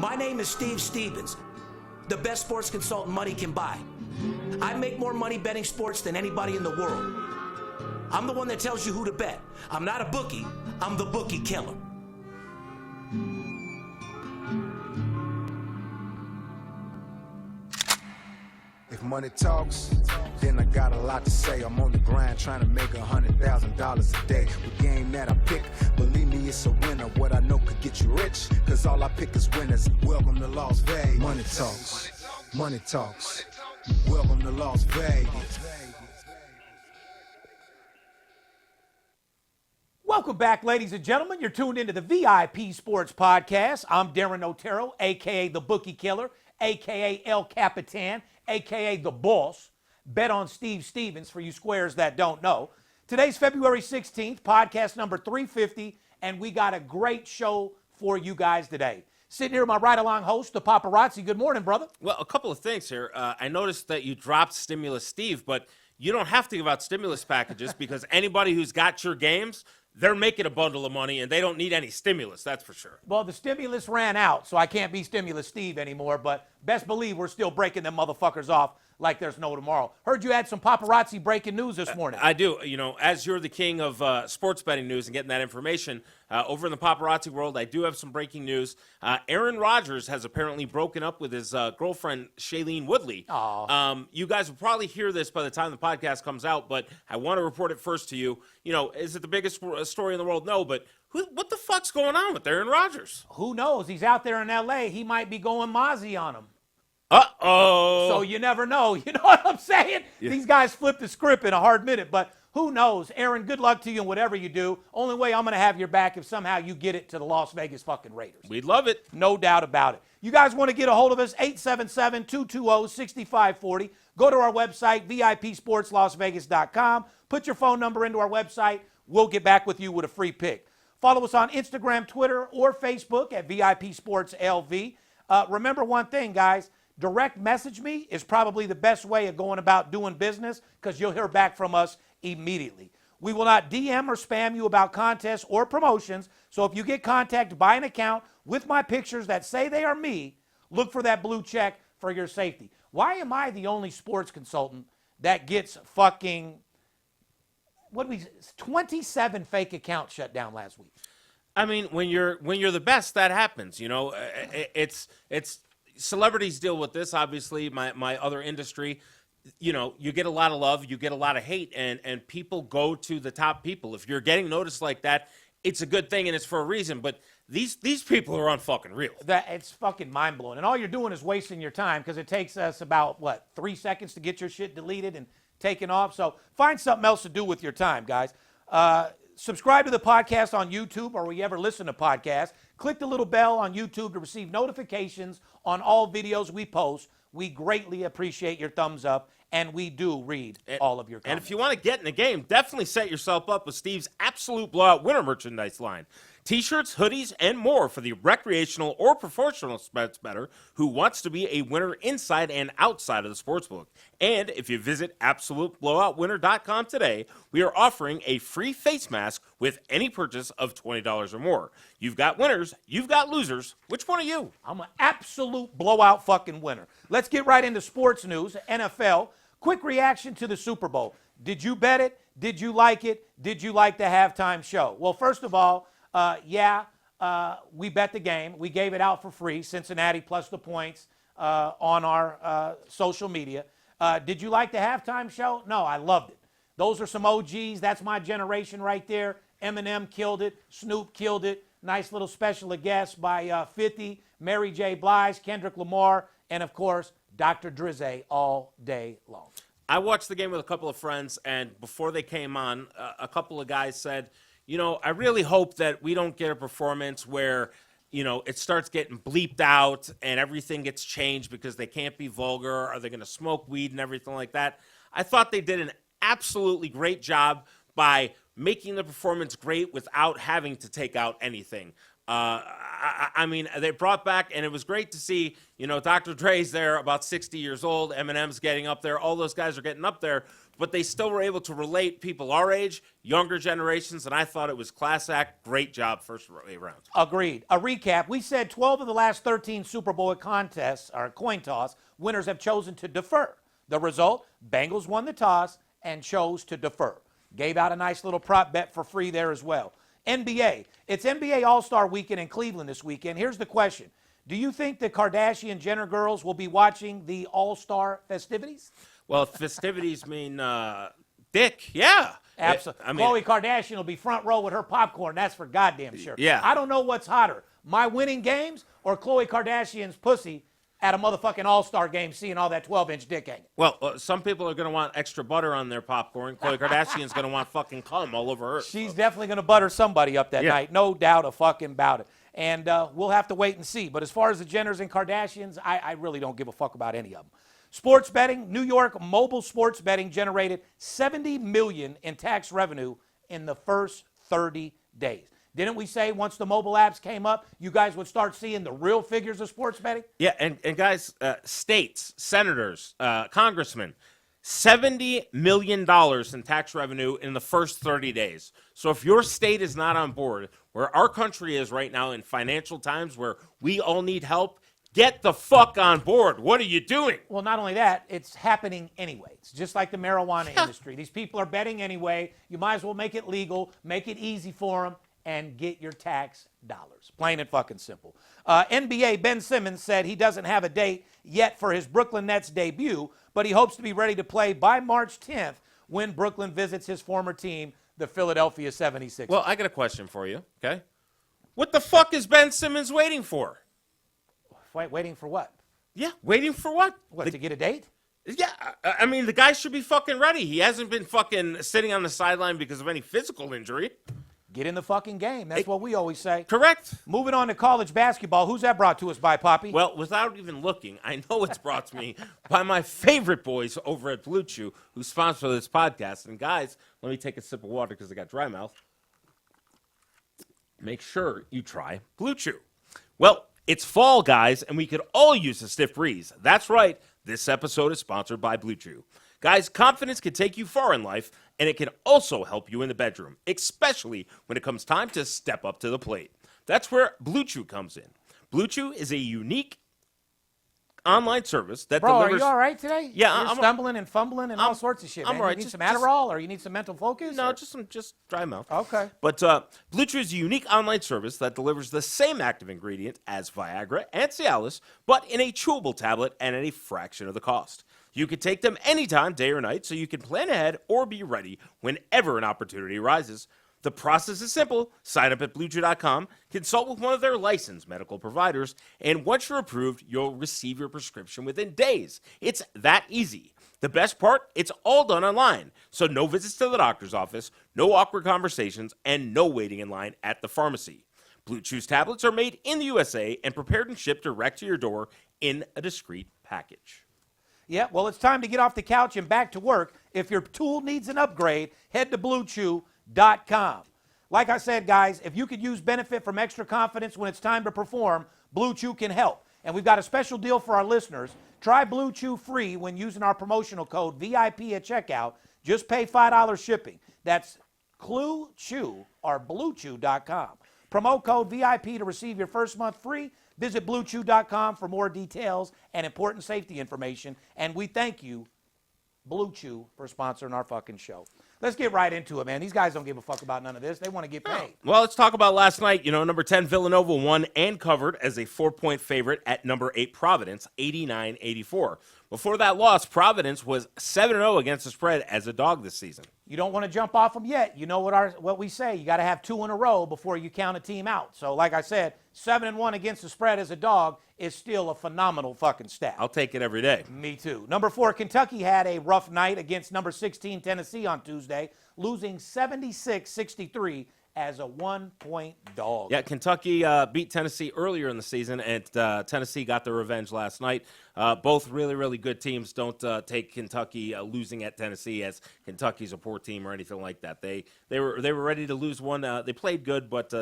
My name is Steve Stevens, the best sports consultant money can buy. I make more money betting sports than anybody in the world. I'm the one that tells you who to bet. I'm not a bookie, I'm the bookie killer. If money talks, then I got a lot to say. I'm on the grind trying to make $100,000 a day. The game that I pick, believe me, it's a winner. What I know could get you rich, cause all I pick is winners. Welcome to Las Vegas. Money talks, money talks. Welcome to Las Vegas. Welcome back, ladies and gentlemen. You're tuned into the VIP Sports Podcast. I'm Darren Otero, a.k.a. the Bookie Killer, a.k.a. El Capitan, a.k.a. the Boss. Bet on Steve Stevens for you squares that don't know. Today's February 16th, podcast number 350, and we got a great show for you guys today. Sitting here with my ride-along host, the paparazzi. Good morning, brother. Well, a couple of things here. I noticed that you dropped Stimulus Steve, but you don't have to give out stimulus packages because anybody who's got your games, they're making a bundle of money, and they don't need any stimulus, that's for sure. Well, the stimulus ran out, so I can't be Stimulus Steve anymore, but best believe we're still breaking them motherfuckers off like there's no tomorrow. Heard you had some paparazzi breaking news this morning. I do. You know, as you're the king of sports betting news and getting that information, over in the paparazzi world, I do have some breaking news. Aaron Rodgers has apparently broken up with his girlfriend, Shailene Woodley. You guys will probably hear this by the time the podcast comes out, but I want to report it first to you. You know, is it the biggest story in the world? No, but what the fuck's going on with Aaron Rodgers? Who knows? He's out there in L.A. He might be going Mozzie on him. Uh-oh. So you never know. You know what I'm saying? Yeah. These guys flip the script in a hard minute, but who knows? Aaron, good luck to you in whatever you do. Only way I'm going to have your back if somehow you get it to the Las Vegas fucking Raiders. We'd love it. No doubt about it. You guys want to get a hold of us, 877-220-6540. Go to our website, VIPSportsLasVegas.com. Put your phone number into our website. We'll get back with you with a free pick. Follow us on Instagram, Twitter, or Facebook at VIPSportsLV. Remember one thing, guys. Direct message me is probably the best way of going about doing business because you'll hear back from us immediately. We will not DM or spam you about contests or promotions, so if you get contacted by an account with my pictures that say they are me, look for that blue check for your safety. Why am I the only sports consultant that gets fucking 27 fake accounts shut down last week? I mean, when you're the best, that happens. You know, it's celebrities deal with this. Obviously, my other industry, you know, you get a lot of love, you get a lot of hate, and people go to the top people. If you're getting noticed like that, it's a good thing and it's for a reason. But these people are unfucking real. It's fucking mind blowing, and all you're doing is wasting your time because it takes us about 3 seconds to get your shit deleted and taken off. So find something else to do with your time, guys. Subscribe to the podcast on YouTube or where you ever listen to podcasts. Click the little bell on YouTube to receive notifications on all videos we post. We greatly appreciate your thumbs up, and we do read all of your comments. And if you want to get in the game, definitely set yourself up with Steve's Absolute Blowout Winter merchandise line. T-shirts, hoodies, and more for the recreational or professional sports bettor who wants to be a winner inside and outside of the sportsbook. And if you visit AbsoluteBlowoutWinner.com today, we are offering a free face mask with any purchase of $20 or more. You've got winners, you've got losers. Which one are you? I'm an absolute blowout fucking winner. Let's get right into sports news. NFL, quick reaction to the Super Bowl. Did you bet it? Did you like it? Did you like the halftime show? Well, first of all, we bet the game. We gave it out for free, Cincinnati plus the points on our social media. Did you like the halftime show? No, I loved it. Those are some OGs. That's my generation right there. Eminem killed it. Snoop killed it. Nice little special guest by 50, Mary J. Blige, Kendrick Lamar, and, of course, Dr. Drizzy all day long. I watched the game with a couple of friends, and before they came on, a couple of guys said, you know, I really hope that we don't get a performance where, you know, it starts getting bleeped out and everything gets changed because they can't be vulgar. Are they going to smoke weed and everything like that? I thought they did an absolutely great job by making the performance great without having to take out anything. I mean, they brought back, and it was great to see, Dr. Dre's there, about 60 years old, Eminem's getting up there, all those guys are getting up there, but they still were able to relate people our age, younger generations, and I thought it was class act. Great job first 8 rounds. Agreed. A recap, we said 12 of the last 13 Super Bowl contests, or coin toss, winners have chosen to defer. The result, Bengals won the toss and chose to defer. Gave out a nice little prop bet for free there as well. NBA. It's NBA All-Star Weekend in Cleveland this weekend. Here's the question. Do you think the Kardashian-Jenner girls will be watching the All-Star festivities? Well, festivities mean dick, yeah. Absolutely. Khloe Kardashian will be front row with her popcorn. That's for goddamn sure. Yeah. I don't know what's hotter, my winning games or Khloe Kardashian's pussy at a motherfucking All-Star game seeing all that 12-inch dick hanging. Well, some people are going to want extra butter on their popcorn. Khloe Kardashian's going to want fucking cum all over her. She's definitely going to butter somebody up that night. No doubt a fucking about it. And we'll have to wait and see. But as far as the Jenners and Kardashians, I really don't give a fuck about any of them. Sports betting, New York mobile sports betting generated $70 million in tax revenue in the first 30 days. Didn't we say once the mobile apps came up, you guys would start seeing the real figures of sports betting? Yeah, and guys, states, senators, congressmen, $70 million in tax revenue in the first 30 days. So if your state is not on board, where our country is right now in financial times where we all need help, get the fuck on board. What are you doing? Well, not only that, it's happening anyway. It's just like the marijuana industry. These people are betting anyway. You might as well make it legal, make it easy for them, and get your tax dollars. Plain and fucking simple. NBA, Ben Simmons said he doesn't have a date yet for his Brooklyn Nets debut, but he hopes to be ready to play by March 10th when Brooklyn visits his former team, the Philadelphia 76ers. Well, I got a question for you, okay? What the fuck is Ben Simmons waiting for? Waiting for what? Yeah, waiting for what? To get a date? Yeah, I mean, the guy should be fucking ready. He hasn't been fucking sitting on the sideline because of any physical injury. Get in the fucking game. That's what we always say. Correct. Moving on to college basketball. Who's that brought to us by, Poppy? Well, without even looking, I know it's brought to me by my favorite boys over at Blue Chew, who sponsor this podcast. And guys, let me take a sip of water because I got dry mouth. Make sure you try Blue Chew. Well, it's fall, guys, and we could all use a stiff breeze. That's right. This episode is sponsored by Blue Chew. Guys, confidence can take you far in life, and it can also help you in the bedroom, especially when it comes time to step up to the plate. That's where Blue Chew comes in. Blue Chew is a unique online service that delivers... Bro, are you all right today? Yeah, You're stumbling and fumbling and all sorts of shit, I'm man. all right. You need some Adderall or you need some mental focus? No, or? just dry mouth. Okay. But Blue Chew is a unique online service that delivers the same active ingredient as Viagra and Cialis, but in a chewable tablet and at a fraction of the cost. You can take them anytime, day or night, so you can plan ahead or be ready whenever an opportunity arises. The process is simple. Sign up at BlueChew.com, consult with one of their licensed medical providers, and once you're approved, you'll receive your prescription within days. It's that easy. The best part, it's all done online. So no visits to the doctor's office, no awkward conversations, and no waiting in line at the pharmacy. Blue Chew's tablets are made in the USA and prepared and shipped direct to your door in a discreet package. Yeah, well, it's time to get off the couch and back to work. If your tool needs an upgrade, head to BlueChew.com. Like I said, guys, if you could use benefit from extra confidence when it's time to perform, Blue Chew can help. And we've got a special deal for our listeners. Try Blue Chew free when using our promotional code VIP at checkout. Just pay $5 shipping. That's Clue Chew or BlueChew.com. Promo code VIP to receive your first month free. Visit BlueChew.com for more details and important safety information. And we thank you, Blue Chew, for sponsoring our fucking show. Let's get right into it, man. These guys don't give a fuck about none of this. They want to get paid. Well, let's talk about last night. Number 10, Villanova won and covered as a 4-point favorite at number 8, Providence, 89-84. Before that loss, Providence was 7-0 against the spread as a dog this season. You don't want to jump off them yet. You know what we say. You got to have 2 in a row before you count a team out. So, like I said, 7-1 against the spread as a dog is still a phenomenal fucking stat. I'll take it every day. Me too. Number 4, Kentucky had a rough night against number 16, Tennessee on Tuesday, losing 76-63 as a 1-point dog. Yeah, Kentucky beat Tennessee earlier in the season, and Tennessee got their revenge last night. Both really, really good teams. Don't take Kentucky losing at Tennessee as Kentucky's a poor team or anything like that. They were ready to lose one. They played good, but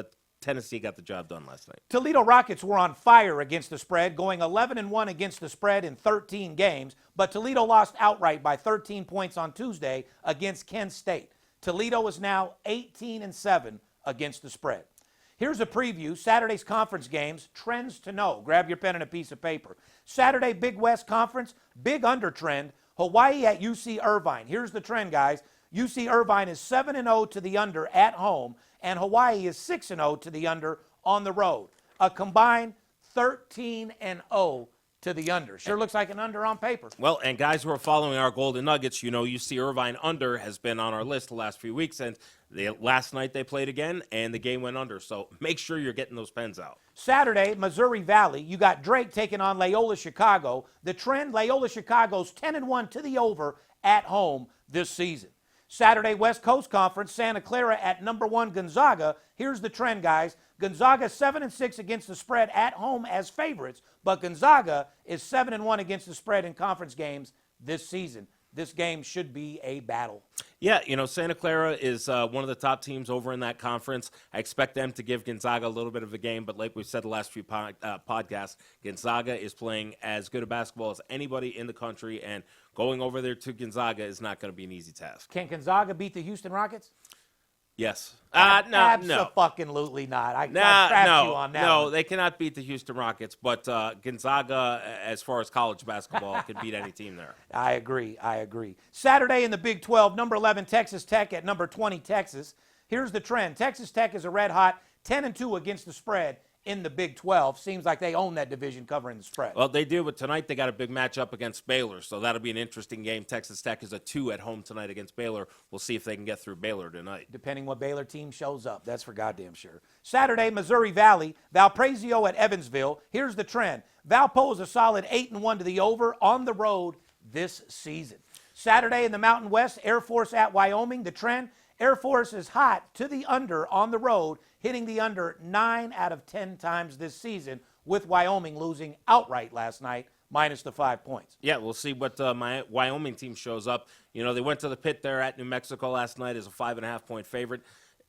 Tennessee got the job done last night. Toledo Rockets were on fire against the spread, going 11-1 against the spread in 13 games, but Toledo lost outright by 13 points on Tuesday against Kent State. Toledo is now 18-7 against the spread. Here's a preview. Saturday's conference games, trends to know. Grab your pen and a piece of paper. Saturday, Big West Conference, big under trend. Hawaii at UC Irvine. Here's the trend, guys. UC Irvine is 7-0 to the under at home, and Hawaii is 6-0 to the under on the road. A combined 13-0 to the under. Sure looks like an under on paper. Well, and guys who are following our Golden Nuggets, you know, UC Irvine under has been on our list the last few weeks, and last night they played again, and the game went under. So make sure you're getting those pens out. Saturday, Missouri Valley, you got Drake taking on Loyola Chicago. The trend, Loyola Chicago's 10-1 to the over at home this season. Saturday, West Coast Conference, Santa Clara at number 1 Gonzaga. Here's the trend, guys. Gonzaga 7-6 against the spread at home as favorites, but Gonzaga is 7-1 against the spread in conference games this season. This game should be a battle. Yeah, you know, Santa Clara is one of the top teams over in that conference. I expect them to give Gonzaga a little bit of a game, but like we've said the last few podcasts, Gonzaga is playing as good a basketball as anybody in the country, and going over there to Gonzaga is not going to be an easy task. Can Gonzaga beat the Houston Rockets? Yes. No. Absolutely not. I trapped you on that. No, one. they cannot beat the Houston Rockets, but Gonzaga, as far as college basketball, can beat any team there. I agree. Saturday in the Big 12, number 11 Texas Tech at number 20 Texas. Here's the trend. Texas Tech is a red hot 10-2 against the spread in the Big 12. Seems like they own that division covering the spread. Well, they do, but tonight they got a big matchup against Baylor, so that'll be an interesting game. Texas Tech is a 2 at home tonight against Baylor. We'll see if they can get through Baylor tonight. Depending what Baylor team shows up. That's for goddamn sure. Saturday, Missouri Valley, Valparaiso at Evansville. Here's the trend. Valpo is a solid 8-1 to the over on the road this season. Saturday in the Mountain West, Air Force at Wyoming. The trend, Air Force is hot to the under on the road, hitting the under 9 out of 10 times this season, with Wyoming losing outright last night, minus the 5 points. Yeah, we'll see what my Wyoming team shows up. You know, they went to the pit there at New Mexico last night as a 5.5-point favorite.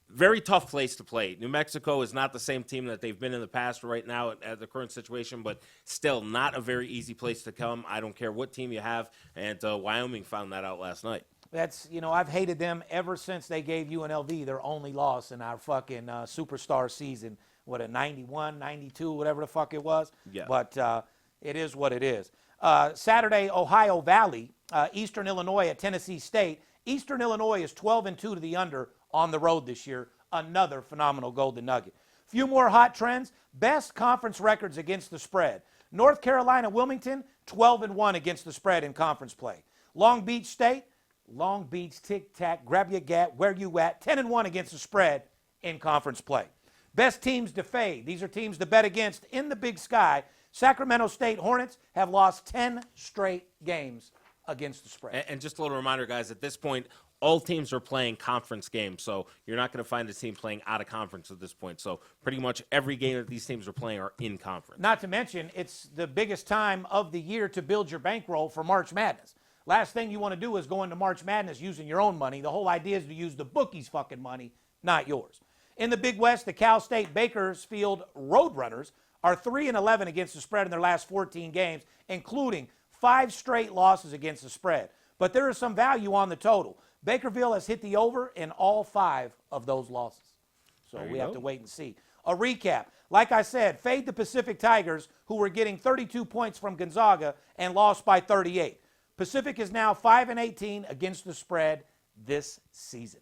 Very tough place to play. New Mexico is not the same team that they've been in the past right now at the current situation, but still not a very easy place to come. I don't care what team you have, and Wyoming found that out last night. That's, you know, I've hated them ever since they gave UNLV their only loss in our fucking superstar season. What, a 91, 92, whatever the fuck it was? Yeah. But it is what it is. Saturday, Ohio Valley, Eastern Illinois at Tennessee State. Eastern Illinois is 12-2 to the under on the road this year. Another phenomenal Golden Nugget. Few more hot trends. Best conference records against the spread. North Carolina, Wilmington, 12-1 against the spread in conference play. Long Beach State, Long Beach, tic-tac, grab your gat, where you at, 10-1 against the spread in conference play. Best teams to fade. These are teams to bet against in the Big Sky. Sacramento State Hornets have lost 10 straight games against the spread. And just a little reminder, guys, at this point, all teams are playing conference games, so you're not going to find a team playing out of conference at this point. So pretty much every game that these teams are playing are in conference. Not to mention, it's the biggest time of the year to build your bankroll for March Madness. Last thing you want to do is go into March Madness using your own money. The whole idea is to use the bookies' fucking money, not yours. In the Big West, the Cal State Bakersfield Roadrunners are 3-11 against the spread in their last 14 games, including 5 straight losses against the spread. But there is some value on the total. Bakerville has hit the over in all 5 of those losses. So we have to wait and see. A recap. Like I said, fade the Pacific Tigers, who were getting 32 points from Gonzaga and lost by 38. Pacific is now 5-18 against the spread this season.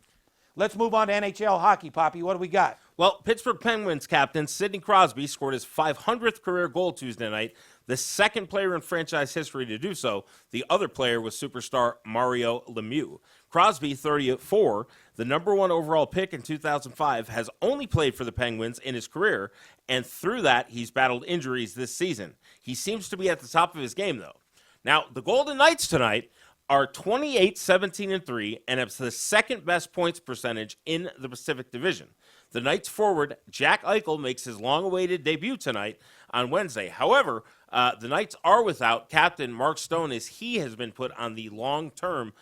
Let's move on to NHL hockey, Poppy. What do we got? Well, Pittsburgh Penguins captain Sidney Crosby scored his 500th career goal Tuesday night, the second player in franchise history to do so. The other player was superstar Mario Lemieux. Crosby, 34, the number 1 overall pick in 2005, has only played for the Penguins in his career, and through that, he's battled injuries this season. He seems to be at the top of his game, though. Now, the Golden Knights tonight are 28, 17, and 3, and it's the second best points percentage in the Pacific Division. The Knights forward, Jack Eichel, makes his long-awaited debut tonight on Wednesday. However, the Knights are without captain Mark Stone, as he has been put on the long-term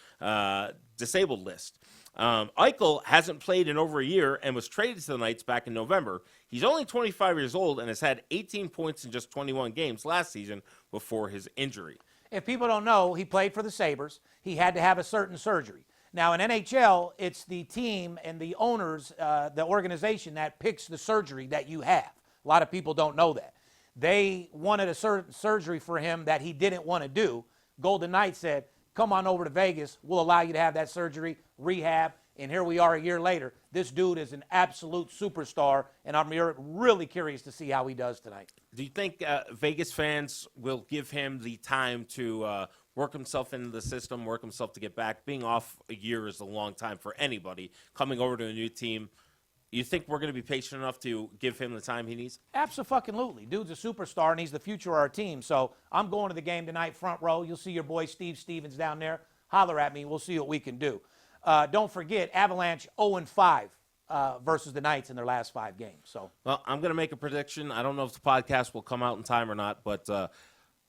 disabled list. Eichel hasn't played in over a year and was traded to the Knights back in November. He's only 25 years old and has had 18 points in just 21 games last season before his injury. If people don't know, he played for the Sabres. He had to have a certain surgery. Now, in NHL, it's the team and the owners, the organization that picks the surgery that you have. A lot of people don't know that. They wanted a certain surgery for him that he didn't want to do. Golden Knights said, come on over to Vegas. We'll allow you to have that surgery, rehab, and here we are a year later. This dude is an absolute superstar, and I'm really curious to see how he does tonight. Do you think Vegas fans will give him the time to work himself into the system, work himself to get back? Being off a year is a long time for anybody. Coming over to a new team, you think we're going to be patient enough to give him the time he needs? Absolutely. Dude's a superstar, and he's the future of our team. So I'm going to the game tonight, front row. You'll see your boy Steve Stevens down there. Holler at me. We'll see what we can do. Don't forget, Avalanche 0-5 versus the Knights in their last 5 games. So, well, I'm going to make a prediction. I don't know if the podcast will come out in time or not, but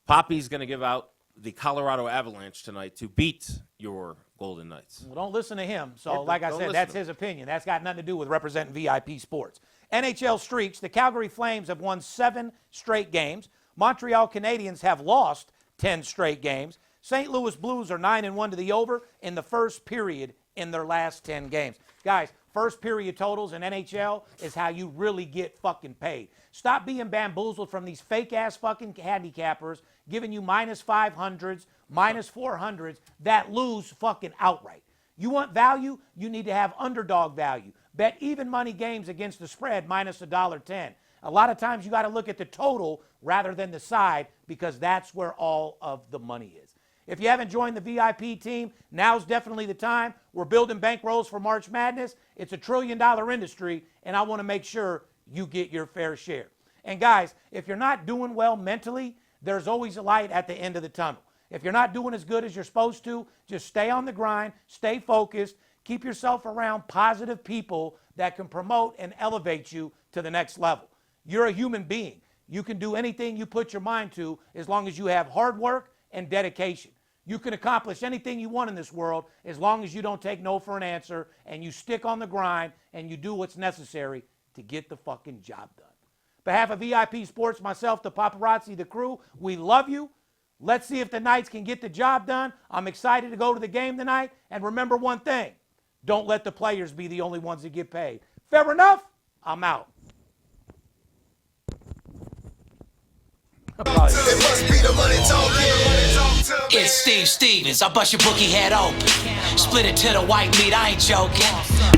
Poppy's going to give out the Colorado Avalanche tonight to beat your Golden Knights. Well, don't listen to him. So, Yeah, like I don't said, listen that's to him. his opinion. That's got nothing to do with representing VIP sports. NHL streaks. The Calgary Flames have won 7 straight games. Montreal Canadiens have lost 10 straight games. St. Louis Blues are 9-1 to the over in the first period in their last 10 games. Guys, first period totals in NHL is how you really get fucking paid. Stop being bamboozled from these fake-ass fucking handicappers giving you minus 500s, minus 400s that lose fucking outright. You want value? You need to have underdog value. Bet even money games against the spread minus $1.10. A lot of times you got to look at the total rather than the side because that's where all of the money is. If you haven't joined the VIP team, now's definitely the time. We're building bankrolls for March Madness. It's a $1 trillion industry, and I want to make sure you get your fair share. And guys, if you're not doing well mentally, there's always a light at the end of the tunnel. If you're not doing as good as you're supposed to, just stay on the grind, stay focused, keep yourself around positive people that can promote and elevate you to the next level. You're a human being. You can do anything you put your mind to as long as you have hard work and dedication. You can accomplish anything you want in this world as long as you don't take no for an answer and you stick on the grind and you do what's necessary to get the fucking job done. On behalf of VIP Sports, myself, the paparazzi, the crew, we love you. Let's see if the Knights can get the job done. I'm excited to go to the game tonight. And remember one thing, don't let the players be the only ones that get paid. Fair enough? I'm out. It's Steve Stevens, I bust your bookie head open. Split it to the white meat, I ain't joking.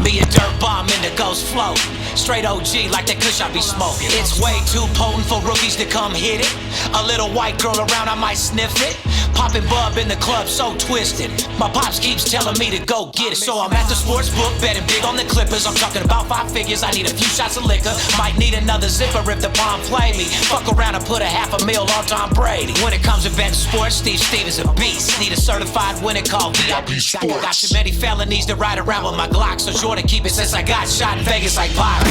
Me a dirt bomb in the ghost float. Straight OG like that kush I be smoking. It's way too potent for rookies to come hit it. A little white girl around, I might sniff it. Poppin' bub in the club, so twisted. My pops keeps telling me to go get it. So I'm at the sports book, betting big on the Clippers. I'm talking about 5 figures, I need a few shots of liquor. Might need another zipper if the palm play me. Fuck around and put $500,000 on Tom Brady. When it comes to betting sports, Steve Stevens a beast. Need a certified winner called VIP Sports. Got too many felonies to ride around with my Glock, so sure to keep it since I got shot in Vegas like Byron.